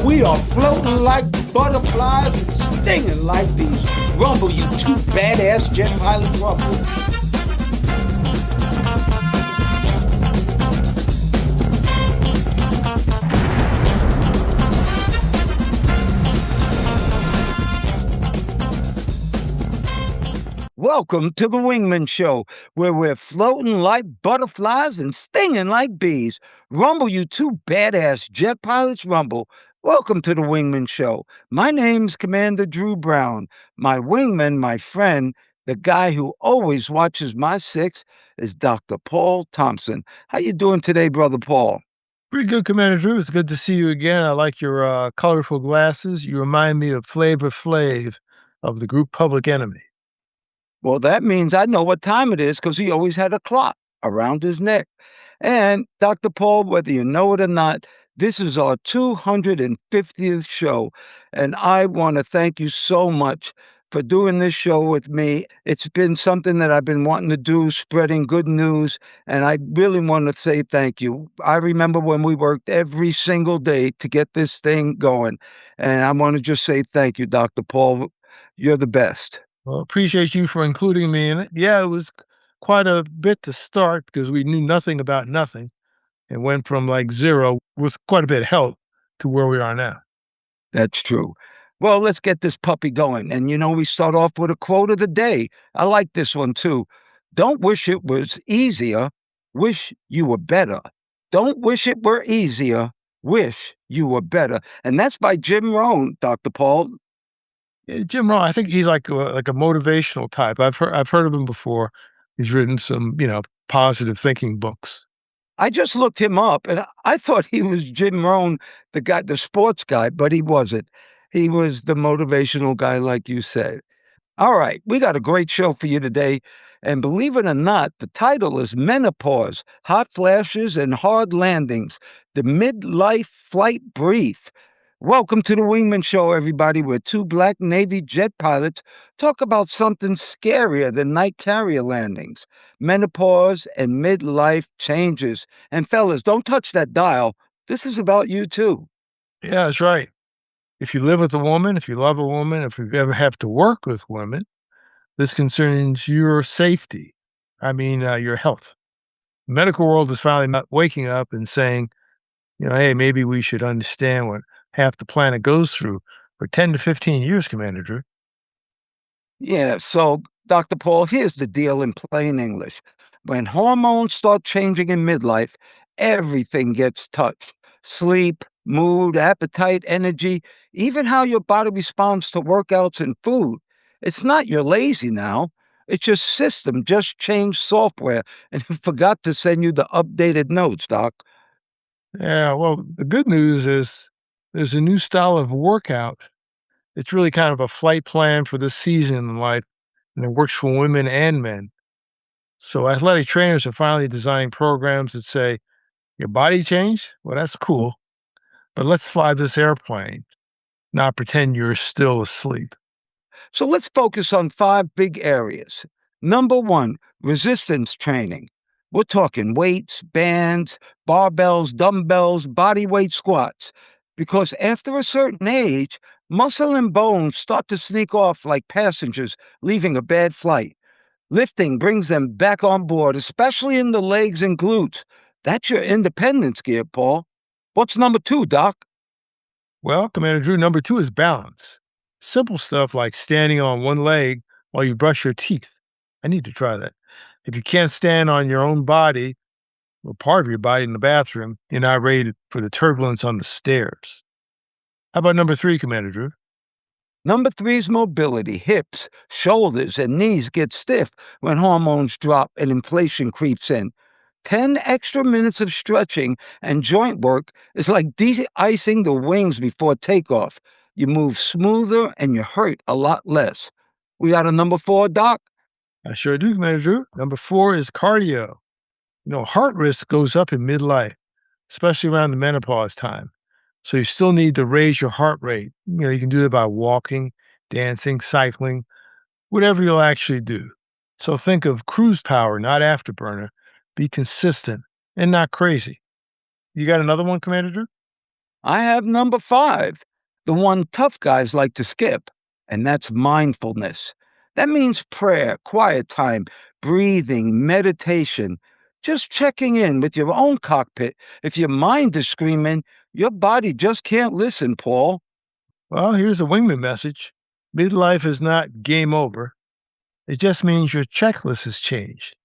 We are floating like butterflies and stinging like bees. Rumble, you two badass jet pilots, rumble. Welcome to the Wingman Show, where we're floating like butterflies and stinging like bees. Rumble, you two badass jet pilots, rumble. Welcome to the Wingman Show. My name's Commander Drew Browne. My wingman, my friend, the guy who always watches my six, is Dr. Paul Thompson. How you doing today, Brother Paul? Pretty good, Commander Drew. It's good to see you again. I like your colorful glasses. You remind me of Flavor Flav of the group Public Enemy. Well, that means I know what time it is because he always had a clock around his neck. And Dr. Paul, whether you know it or not, this is our 250th show. And I want to thank you so much for doing this show with me. It's been something that I've been wanting to do, spreading good news. And I really want to say thank you. I remember when we worked every single day to get this thing going. And I want to just say thank you, Dr. Paul. You're the best. Well, appreciate you for including me in it. Yeah, it was quite a bit to start because we knew nothing about nothing and went from like zero with quite a bit of help to where we are now. That's true. Well, let's get this puppy going. And we start off with a quote of the day. I like this one too. Don't wish it was easier, wish you were better. Don't wish it were easier, wish you were better. And that's by Jim Rohn, Dr. Paul. Jim Rohn, I think he's like a motivational type. I've heard of him before. He's written some, positive thinking books. I just looked him up and I thought he was Jim Rohn, the guy, the sports guy, but he wasn't. He was the motivational guy, like you said. All right, we got a great show for you today. And believe it or not, the title is Menopause, Hot Flashes and Hard Landings, the Midlife Flight Brief. Welcome to the Wingman Show, everybody, where two black Navy jet pilots talk about something scarier than night carrier landings, menopause and midlife changes. And fellas, don't touch that dial. This is about you too. Yeah, that's right. If you live with a woman, if you love a woman, if you ever have to work with women, this concerns your safety. Your health. The medical world is finally not waking up and saying, hey, maybe we should understand what half the planet goes through for 10 to 15 years, Commander Drew. Yeah, so Dr. Paul, here's the deal in plain English. When hormones start changing in midlife, everything gets touched. Sleep, mood, appetite, energy, even how your body responds to workouts and food. It's not you're lazy now. It's your system just changed software and forgot to send you the updated notes, Doc. Yeah, well, the good news is there's a new style of workout. It's really kind of a flight plan for this season in life, and it works for women and men. So athletic trainers are finally designing programs that say, your body changed? Well, that's cool, but let's fly this airplane, not pretend you're still asleep. So let's focus on five big areas. Number one, resistance training. We're talking weights, bands, barbells, dumbbells, body weight squats. Because after a certain age, muscle and bones start to sneak off like passengers leaving a bad flight. Lifting brings them back on board, especially in the legs and glutes. That's your independence gear, Paul. What's number two, Doc? Well, Commander Drew, number two is balance. Simple stuff like standing on one leg while you brush your teeth. I need to try that. If you can't stand on your own body, or part of your body in the bathroom, you're not ready for the turbulence on the stairs. How about number three, Commander Drew? Number three is mobility. Hips, shoulders, and knees get stiff when hormones drop and inflation creeps in. 10 extra minutes of stretching and joint work is like de-icing the wings before takeoff. You move smoother and you hurt a lot less. We got a number four, Doc? I sure do, Commander Drew. Number four is cardio. Heart risk goes up in midlife, especially around the menopause time. So you still need to raise your heart rate. You can do that by walking, dancing, cycling, whatever you'll actually do. So think of cruise power, not afterburner. Be consistent and not crazy. You got another one, Commander Drew? I have number five, the one tough guys like to skip, and that's mindfulness. That means prayer, quiet time, breathing, meditation, just checking in with your own cockpit. If your mind is screaming, your body just can't listen, Paul. Well, here's a wingman message. Midlife is not game over. It just means your checklist has changed.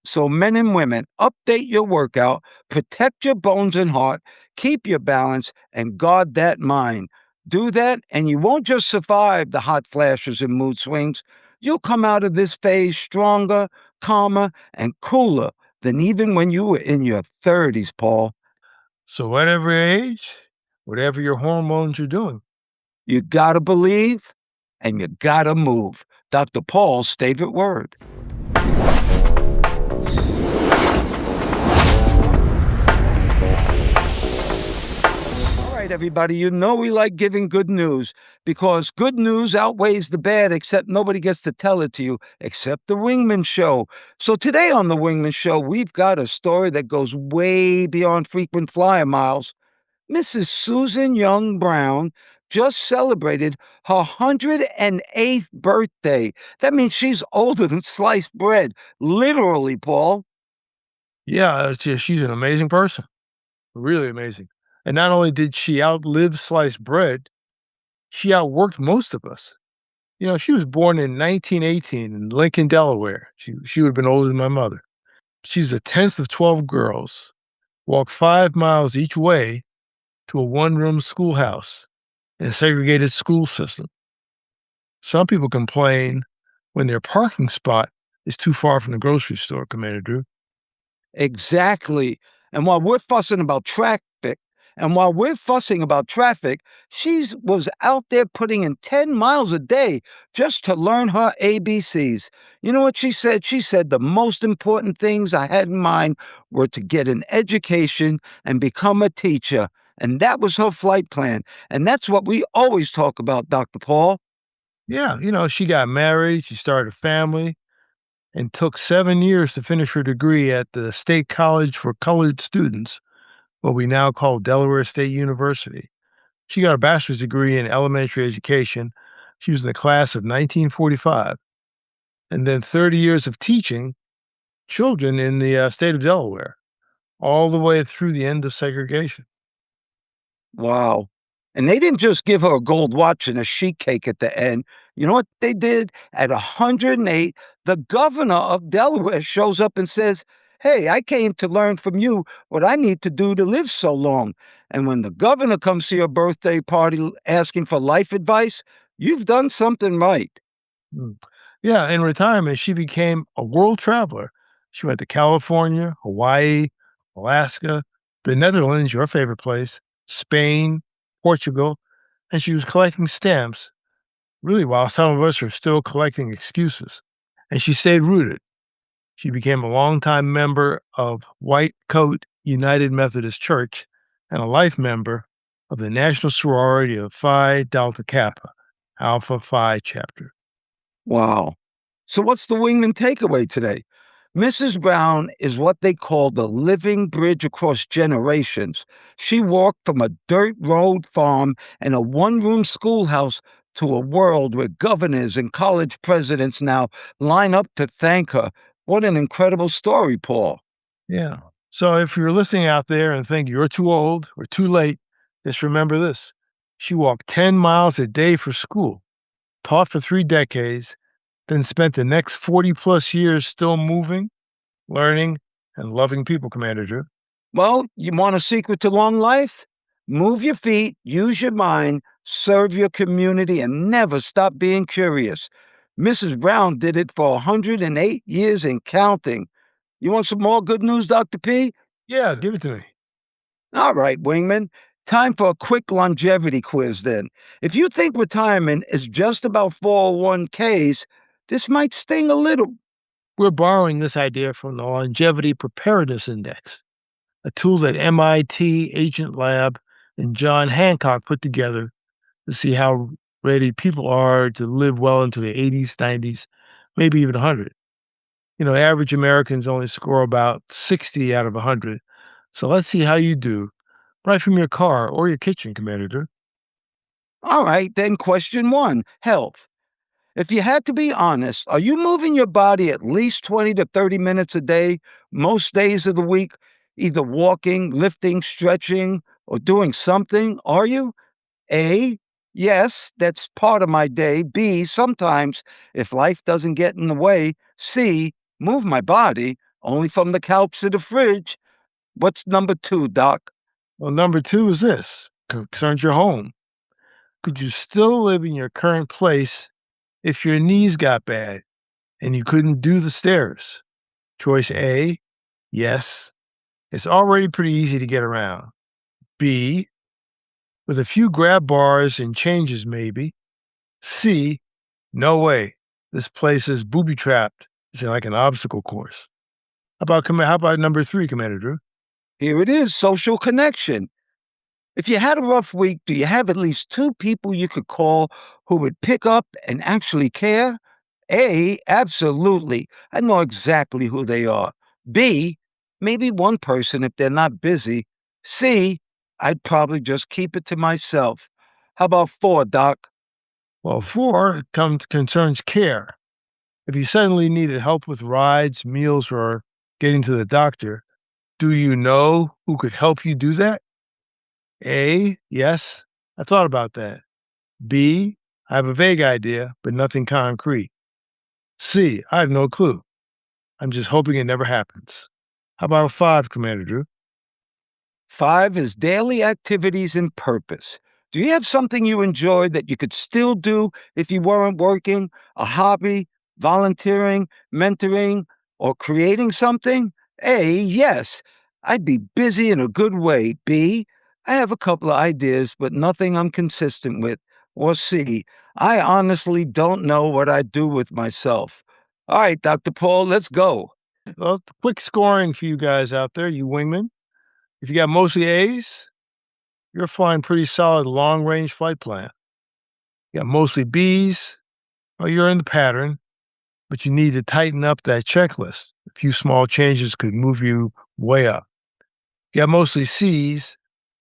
So, men and women, update your workout, protect your bones and heart, keep your balance, and guard that mind. Do that, and you won't just survive the hot flashes and mood swings. You'll come out of this phase stronger, calmer, and cooler than even when you were in your 30s, Paul. So, whatever your age, whatever your hormones are doing. You gotta believe and you gotta move. Dr. Paul's favorite word. All right, everybody, you know we like giving good news because good news outweighs the bad, except nobody gets to tell it to you except the Wingman Show. So today on the Wingman Show, we've got a story that goes way beyond frequent flyer miles. Mrs. Susan Young Browne just celebrated her 108th birthday. That means she's older than sliced bread, literally, Paul. Yeah, she's an amazing person, really amazing. And not only did she outlive sliced bread, she outworked most of us. She was born in 1918 in Lincoln, Delaware. She would have been older than my mother. She's the 10th of 12 girls, walked 5 miles each way to a one-room schoolhouse in a segregated school system. Some people complain when their parking spot is too far from the grocery store, Commander Drew. Exactly. And while we're fussing about traffic, she was out there putting in 10 miles a day just to learn her ABCs. You know what she said? She said the most important things I had in mind were to get an education and become a teacher. And that was her flight plan. And that's what we always talk about, Dr. Paul. Yeah, she got married, she started a family, and took 7 years to finish her degree at the State College for Colored Students, what we now call Delaware State University. She got a bachelor's degree in elementary education. She was in the class of 1945, and then 30 years of teaching children in the state of Delaware, all the way through the end of segregation. Wow. And they didn't just give her a gold watch and a sheet cake at the end. You know what they did? At 108, the governor of Delaware shows up and says, "Hey, I came to learn from you what I need to do to live so long." And when the governor comes to your birthday party asking for life advice, you've done something right. Mm. Yeah, in retirement, she became a world traveler. She went to California, Hawaii, Alaska, the Netherlands, your favorite place, Spain, Portugal, and she was collecting stamps, really, while some of us are still collecting excuses. And she stayed rooted. She became a longtime member of White Coat United Methodist Church and a life member of the National Sorority of Phi Delta Kappa, Alpha Phi chapter. Wow. So, what's the wingman takeaway today? Mrs. Brown is what they call the living bridge across generations. She walked from a dirt road farm and a one room schoolhouse to a world where governors and college presidents now line up to thank her. What an incredible story, Paul. Yeah. So if you're listening out there and think you're too old or too late, just remember this. She walked 10 miles a day for school, taught for 3 decades, then spent the next 40 plus years still moving, learning, and loving people, Commander Drew. Well, you want a secret to long life? Move your feet, use your mind, serve your community, and never stop being curious. Mrs. Brown did it for 108 years and counting. You want some more good news, Dr. P? Yeah, give it to me. All right, Wingman. Time for a quick longevity quiz then. If you think retirement is just about 401ks, this might sting a little. We're borrowing this idea from the Longevity Preparedness Index, a tool that MIT, Agent Lab, and John Hancock put together to see how ready people are to live well into their 80s, 90s, maybe even 100. Average Americans only score about 60 out of 100. So let's see how you do right from your car or your kitchen, Commander. All right, then question one, health. If you had to be honest, are you moving your body at least 20 to 30 minutes a day, most days of the week, either walking, lifting, stretching, or doing something? Are you? A, yes, that's part of my day. B, sometimes if life doesn't get in the way. C, move my body only from the couch to the fridge. What's number two, Doc? Well, number two is this concerns your home. Could you still live in your current place if your knees got bad and you couldn't do the stairs? Choice A, yes. It's already pretty easy to get around. B, with a few grab bars and changes, maybe. C, no way. This place is booby trapped. It's like an obstacle course. How about number three, Commander Drew? Here it is, social connection. If you had a rough week, do you have at least two people you could call who would pick up and actually care? A, absolutely. I know exactly who they are. B, maybe one person if they're not busy. C, I'd probably just keep it to myself. How about four, Doc? Well, four concerns care. If you suddenly needed help with rides, meals, or getting to the doctor, do you know who could help you do that? A, yes, I thought about that. B, I have a vague idea, but nothing concrete. C, I have no clue. I'm just hoping it never happens. How about five, Commander Drew? Five is daily activities and purpose. Do you have something you enjoy that you could still do if you weren't working? A hobby, volunteering, mentoring, or creating something? A, yes. I'd be busy in a good way. B, I have a couple of ideas, but nothing I'm consistent with. Or C, I honestly don't know what I'd do with myself. All right, Dr. Paul, let's go. Well, quick scoring for you guys out there, you wingmen. If you got mostly A's, you're flying pretty solid long range flight plan. You got mostly B's, well, you're in the pattern, but you need to tighten up that checklist. A few small changes could move you way up. You got mostly C's,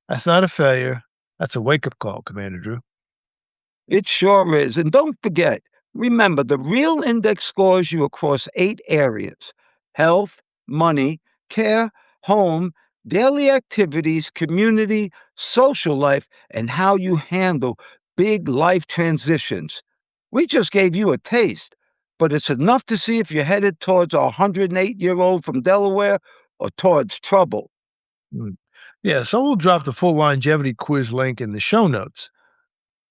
that's not a failure. That's a wake up call, Commander Drew. It sure is. And don't forget, remember, the real index scores you across 8 areas: health, money, care, home, daily activities, community, social life, and how you handle big life transitions. We just gave you a taste, but it's enough to see if you're headed towards a 108-year-old from Delaware or towards trouble. Mm. Yeah, so we'll drop the full longevity quiz link in the show notes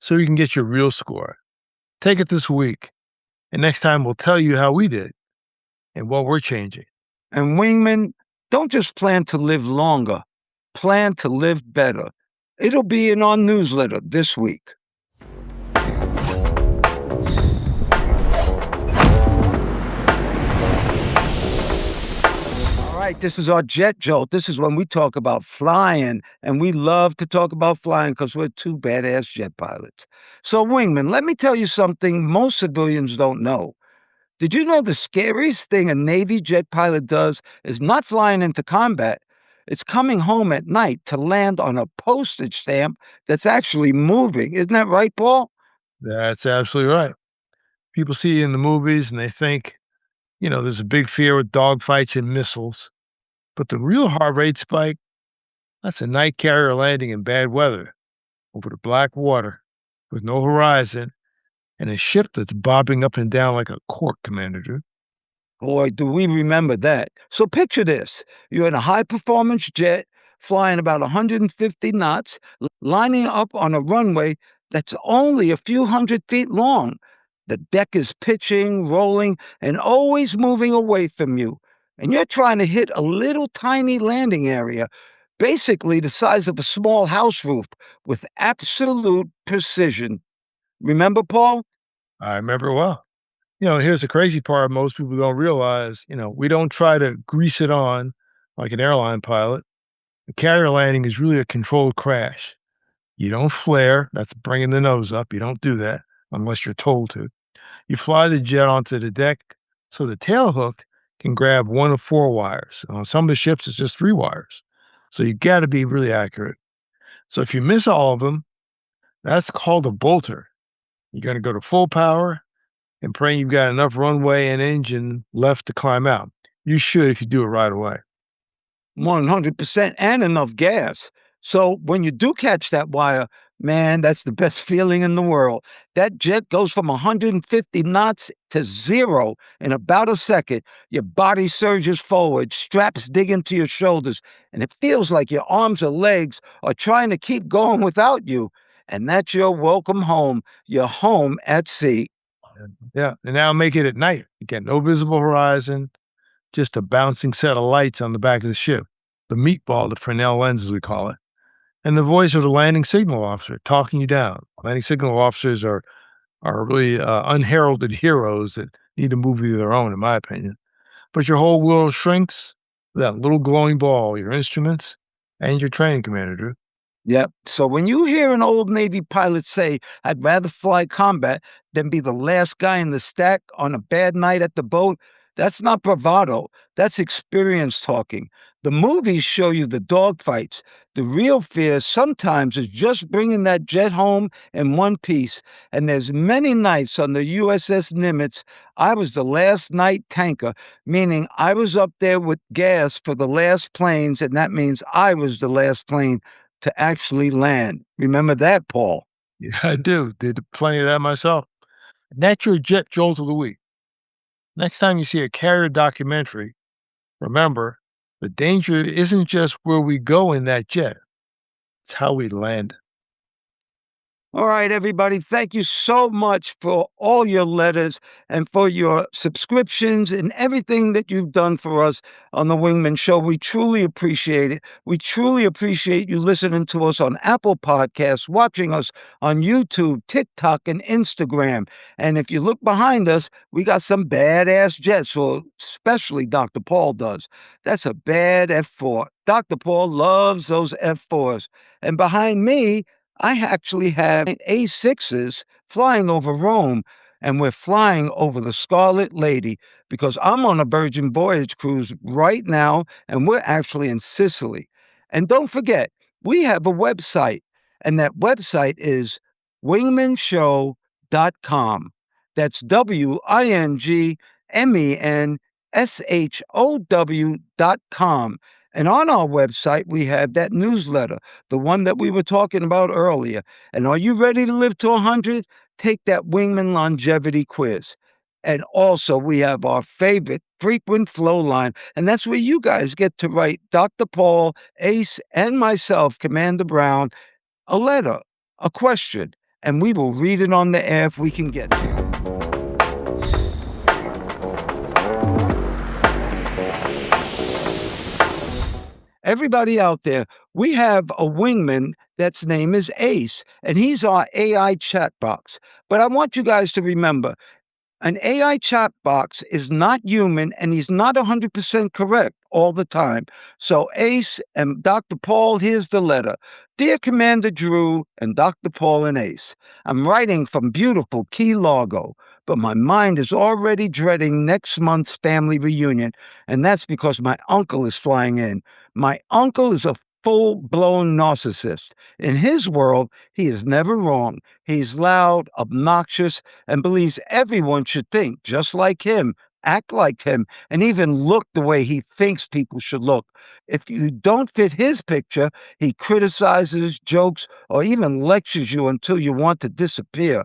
so you can get your real score. Take it this week, and next time we'll tell you how we did and what we're changing. And Wingman, don't just plan to live longer, plan to live better. It'll be in our newsletter this week. All right, this is our jet jolt. This is when we talk about flying, and we love to talk about flying because we're two badass jet pilots. So, Wingman, let me tell you something most civilians don't know. Did you know the scariest thing a Navy jet pilot does is not flying into combat? It's coming home at night to land on a postage stamp that's actually moving. Isn't that right, Paul? That's absolutely right. People see it in the movies and they think, there's a big fear with dogfights and missiles. But the real heart rate spike, that's a night carrier landing in bad weather over the black water with no horizon and a ship that's bobbing up and down like a cork, Commander Drew. Boy, do we remember that. So picture this. You're in a high performance jet flying about 150 knots, lining up on a runway that's only a few hundred feet long. The deck is pitching, rolling, and always moving away from you. And you're trying to hit a little tiny landing area, basically the size of a small house roof, with absolute precision. Remember, Paul? I remember well. Here's the crazy part most people don't realize, we don't try to grease it on like an airline pilot. A carrier landing is really a controlled crash. You don't flare, that's bringing the nose up. You don't do that unless you're told to. You fly the jet onto the deck so the tail hook can grab one of four wires. On some of the ships, it's just three wires. So you got to be really accurate. So if you miss all of them, that's called a bolter. You're going to go to full power and pray you've got enough runway and engine left to climb out. You should if you do it right away. 100% and enough gas. So when you do catch that wire, man, that's the best feeling in the world. That jet goes from 150 knots to zero in about a second. Your body surges forward, straps dig into your shoulders, and it feels like your arms or legs are trying to keep going without you. And that's your welcome home. You're home at sea. Yeah. And now make it at night. Again, no visible horizon, just a bouncing set of lights on the back of the ship. The meatball, the Fresnel lens, as we call it. And the voice of the landing signal officer talking you down. Landing signal officers are really unheralded heroes that need a movie of their own, in my opinion. But your whole world shrinks to that little glowing ball, your instruments, and your training commander, Drew. Yep. So when you hear an old Navy pilot say, I'd rather fly combat than be the last guy in the stack on a bad night at the boat, that's not bravado. That's experience talking. The movies show you the dogfights. The real fear sometimes is just bringing that jet home in one piece. And there's many nights on the USS Nimitz, I was the last night tanker, meaning I was up there with gas for the last planes, and that means I was the last plane to actually land. Remember that, Paul? Yeah, I do. Did plenty of that myself. And that's your jet jolt of the week. Next time you see a carrier documentary, remember the danger isn't just where we go in that jet, it's how we land. All right, everybody. Thank you so much for all your letters and for your subscriptions and everything that you've done for us on the Wingman Show. We truly appreciate it. We truly appreciate you listening to us on Apple Podcasts, watching us on YouTube, TikTok, and Instagram. And if you look behind us, we got some badass jets, or especially Dr. Paul does. That's a bad F4. Dr. Paul loves those F4s. And behind me, I actually have A6s flying over Rome, and we're flying over the Scarlet Lady because I'm on a Virgin Voyage cruise right now, and we're actually in Sicily. And don't forget, we have a website, and that website is wingmanshow.com. That's WINGMENSHOW.com. And on our website, we have that newsletter, the one that we were talking about earlier. And are you ready to live to 100? Take that Wingman longevity quiz. And also, we have our favorite frequent flow line, and that's where you guys get to write Dr. Paul, Ace, and myself, Commander Browne, a letter, a question, and we will read it on the air if we can get there. Everybody out there, we have a wingman that's name is Ace, and he's our AI chat box. But I want you guys to remember, an AI chat box is not human, and he's not 100% correct all the time. So, Ace and Dr. Paul, here's the letter. Dear Commander Drew and Dr. Paul and Ace, I'm writing from beautiful Key Largo, but my mind is already dreading next month's family reunion, and that's because my uncle is flying in. My uncle is a full blown narcissist. In his world, he is never wrong. He's loud, obnoxious, and believes everyone should think just like him, act like him, and even look the way he thinks people should look. If you don't fit his picture, he criticizes, jokes, or even lectures you until you want to disappear.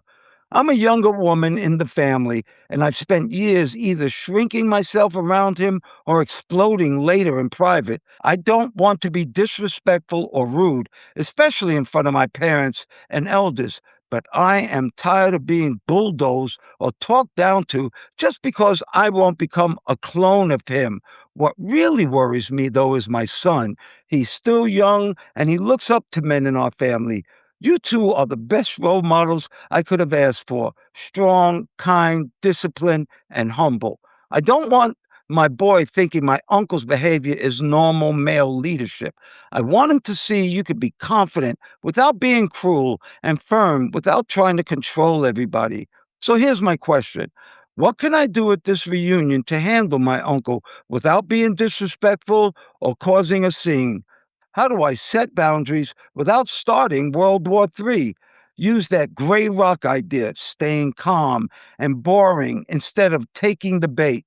I'm a younger woman in the family, and I've spent years either shrinking myself around him or exploding later in private. I don't want to be disrespectful or rude, especially in front of my parents and elders, but I am tired of being bulldozed or talked down to just because I won't become a clone of him. What really worries me, though, is my son. He's still young, and he looks up to men in our family. You two are the best role models I could have asked for: strong, kind, disciplined, and humble. I don't want my boy thinking my uncle's behavior is normal male leadership. I want him to see you could be confident without being cruel and firm without trying to control everybody. So here's my question. What can I do at this reunion to handle my uncle without being disrespectful or causing a scene? How do I set boundaries without starting World War III? Use that gray rock idea, staying calm and boring instead of taking the bait.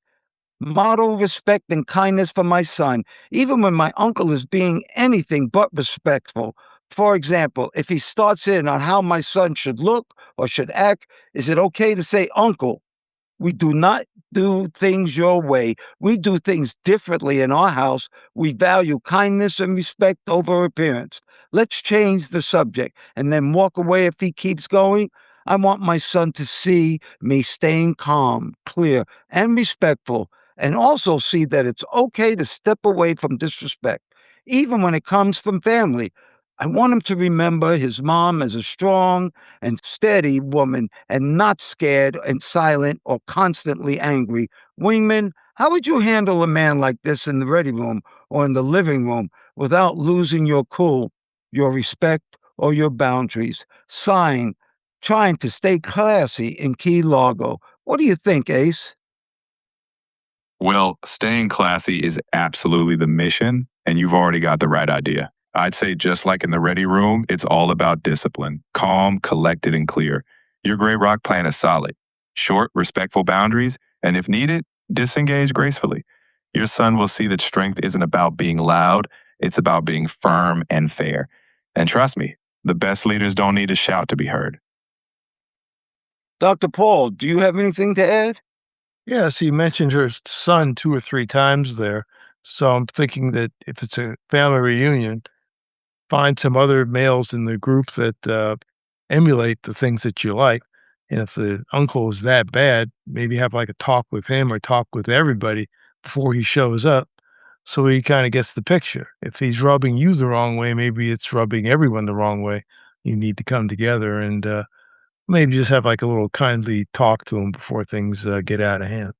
Model respect and kindness for my son, even when my uncle is being anything but respectful. For example, if he starts in on how my son should look or should act, is it okay to say, Uncle, we do not do things your way. We do things differently in our house. We value kindness and respect over appearance. Let's change the subject and then walk away if he keeps going. I want my son to see me staying calm, clear, and respectful, and also see that it's okay to step away from disrespect, even when it comes from family. I want him to remember his mom as a strong and steady woman and not scared and silent or constantly angry. Wingman, how would you handle a man like this in the ready room or in the living room without losing your cool, your respect, or your boundaries? Sign, trying to stay classy in Key Largo. What do you think, Ace? Well, staying classy is absolutely the mission, and you've already got the right idea. I'd say, just like in the ready room, it's all about discipline, calm, collected, and clear. Your gray rock plan is solid. Short, respectful boundaries, and if needed, disengage gracefully. Your son will see that strength isn't about being loud, it's about being firm and fair. And trust me, the best leaders don't need to shout to be heard. Dr. Paul, do you have anything to add? Yes, you mentioned her son 2 or 3 times there, so I'm thinking that if it's a family reunion, find some other males in the group that, emulate the things that you like, and if the uncle is that bad, maybe have, like, a talk with him or talk with everybody before he shows up, so he kinda gets the picture. If he's rubbing you the wrong way, maybe it's rubbing everyone the wrong way. You need to come together and, maybe just have, like, a little kindly talk to him before things, get out of hand.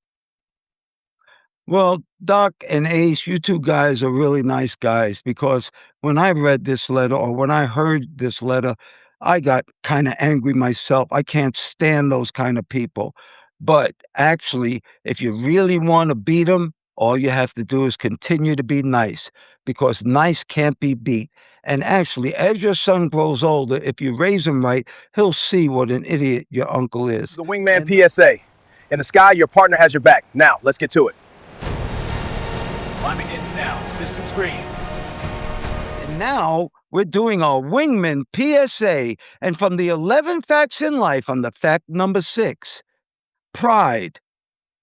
Well, Doc and Ace, you two guys are really nice guys because when I read this letter or when I heard this letter, I got kind of angry myself. I can't stand those kind of people. But actually, if you really want to beat them, all you have to do is continue to be nice because nice can't be beat. And actually, as your son grows older, if you raise him right, he'll see what an idiot your uncle This is is. the Wingman And PSA. In the sky, your partner has your back. Now, let's get to it. Climbing in now. Systems green. And now we're doing our Wingman PSA. And from the 11 facts in life, on the fact number 6, pride.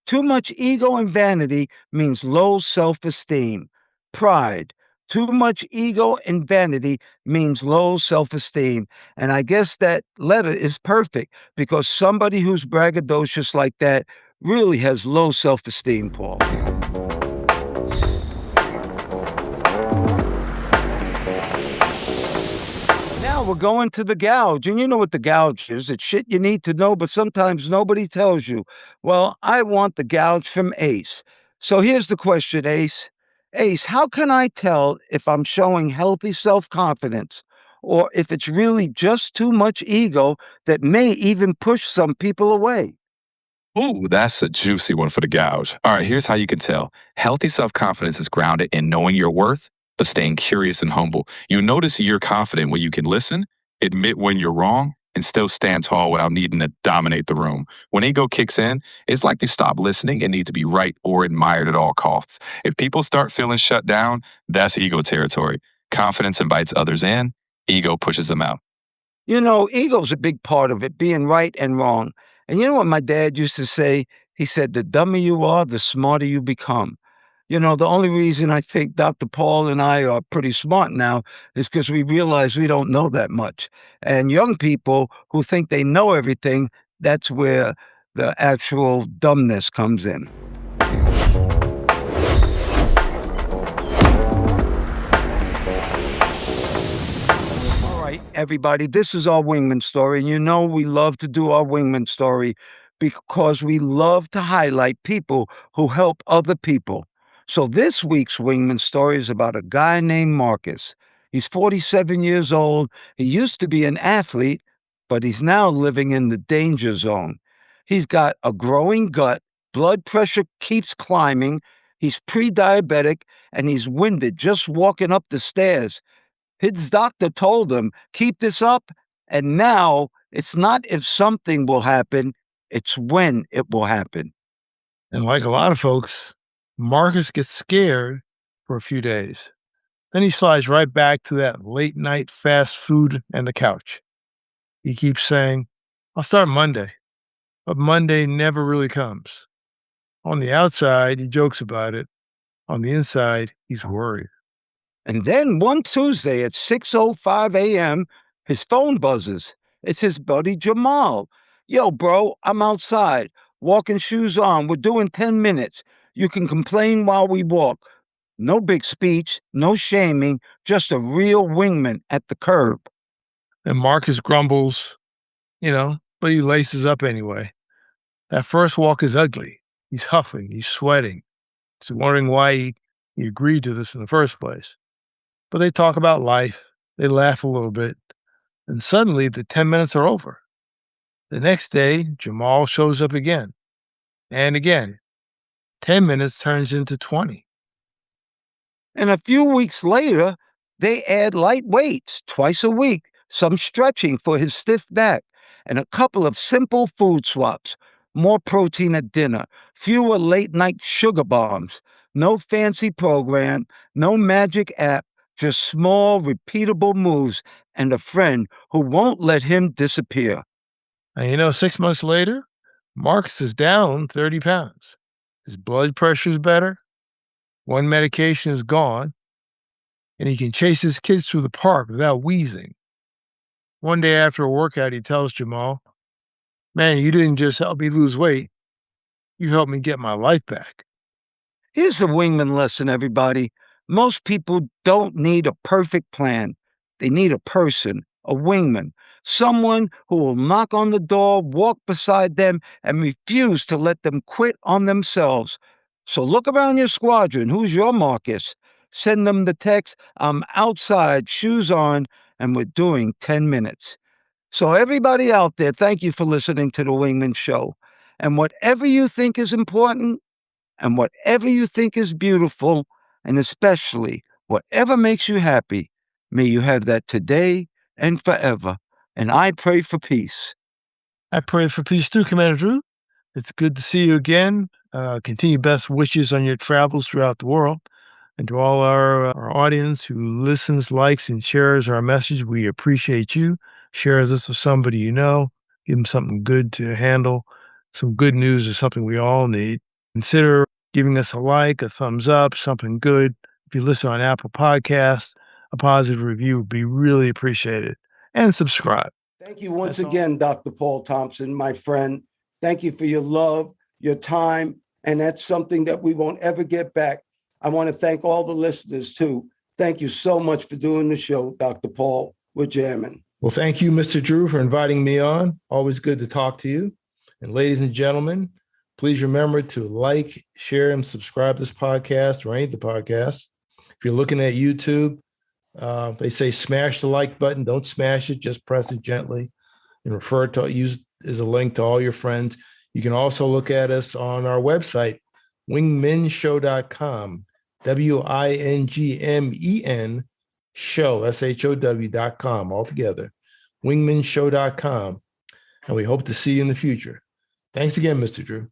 Too much ego and vanity means low self esteem. Pride. Too much ego and vanity means low self esteem. And I guess that letter is perfect because somebody who's braggadocious like that really has low self esteem, Paul. Now we're going to the gouge, and you know what the gouge is. It's shit you need to know, but sometimes nobody tells you. Well, I want the gouge from Ace. So here's the question, Ace. Ace, how can I tell if I'm showing healthy self confidence or if it's really just too much ego that may even push some people away? Ooh, that's a juicy one for the gouge. All right, here's how you can tell. Healthy self confidence is grounded in knowing your worth, but staying curious and humble. You notice you're confident when you can listen, admit when you're wrong, and still stand tall without needing to dominate the room. When ego kicks in, it's like you stop listening and need to be right or admired at all costs. If people start feeling shut down, that's ego territory. Confidence invites others in, ego pushes them out. You know, ego's a big part of it, being right and wrong. And you know what my dad used to say? He said, the dumber you are, the smarter you become. You know, the only reason I think Dr. Paul and I are pretty smart now is because we realize we don't know that much. And young people who think they know everything, that's where the actual dumbness comes in. All right, everybody, this is our wingman story. And you know, we love to do our wingman story because we love to highlight people who help other people. So this week's wingman story is about a guy named Marcus. He's 47 years old. He used to be an athlete, but he's now living in the danger zone. He's got a growing gut, blood pressure keeps climbing, he's pre diabetic, and he's winded just walking up the stairs. His doctor told him, keep this up, and now it's not if something will happen, it's when it will happen. And like a lot of folks, Marcus gets scared for a few days. Then he slides right back to that late night fast food and the couch. He keeps saying, I'll start Monday, but Monday never really comes. On the outside, he jokes about it. On the inside, he's worried. And then one Tuesday at 6:05 a.m., his phone buzzes. It's his buddy Jamal. Yo, bro, I'm outside, walking shoes on. We're doing 10 minutes. You can complain while we walk. No big speech, no shaming, just a real wingman at the curb. And Marcus grumbles, but he laces up anyway. That first walk is ugly. He's huffing, he's sweating. He's wondering why he agreed to this in the first place. But they talk about life, they laugh a little bit, and suddenly the 10 minutes are over. The next day, Jamal shows up again. And again, 10 minutes turns into 20. And a few weeks later, they add light weights twice a week, some stretching for his stiff back, and a couple of simple food swaps. More protein at dinner, fewer late night sugar bombs, no fancy program, no magic app, just small, repeatable moves, and a friend who won't let him disappear. And 6 months later, Marcus is down 30 pounds. His blood pressure is better. One medication is gone. And he can chase his kids through the park without wheezing. One day after a workout, he tells Jamal, man, you didn't just help me lose weight. You helped me get my life back. Here's the wingman lesson, everybody. Most people don't need a perfect plan. They need a person, a wingman, someone who will knock on the door, walk beside them, and refuse to let them quit on themselves. So look around your squadron. Who's your Marcus? Send them the text, I'm outside, shoes on, and we're doing 10 minutes. So everybody out there, thank you for listening to The Wingman Show. And whatever you think is important, and whatever you think is beautiful, and especially whatever makes you happy, may you have that today and forever. And I pray for peace. I pray for peace too, Commander Drew. It's good to see you again. Continue best wishes on your travels throughout the world. And to all our audience who listens, likes, and shares our message, we appreciate you. Share this with somebody you know. Give them something good to handle. Some good news is something we all need. Consider giving us a like, a thumbs up, something good. If you listen on Apple Podcasts, a positive review would be really appreciated. And subscribe. Thank you once again, Dr. Paul Thompson, my friend. Thank you for your love, your time, and that's something that we won't ever get back. I want to thank all the listeners, too. Thank you so much for doing the show, Dr. Paul. We're jamming. Well, thank you, Mr. Drew, for inviting me on. Always good to talk to you. And ladies and gentlemen, please remember to like, share, and subscribe to this podcast or any of the podcasts. If you're looking at YouTube, they say smash the like button. Don't smash it. Just press it gently and refer to use as a link to all your friends. You can also look at us on our website, wingmenshow.com, WINGMEN show, SHOW.com, altogether, wingmenshow.com. And we hope to see you in the future. Thanks again, Mr. Drew.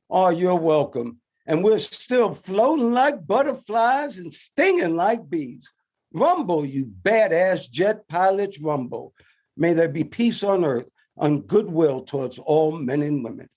Oh, you're welcome. And we're still floating like butterflies and stinging like bees. Rumble, you badass jet pilots, rumble. May there be peace on earth, and goodwill towards all men and women.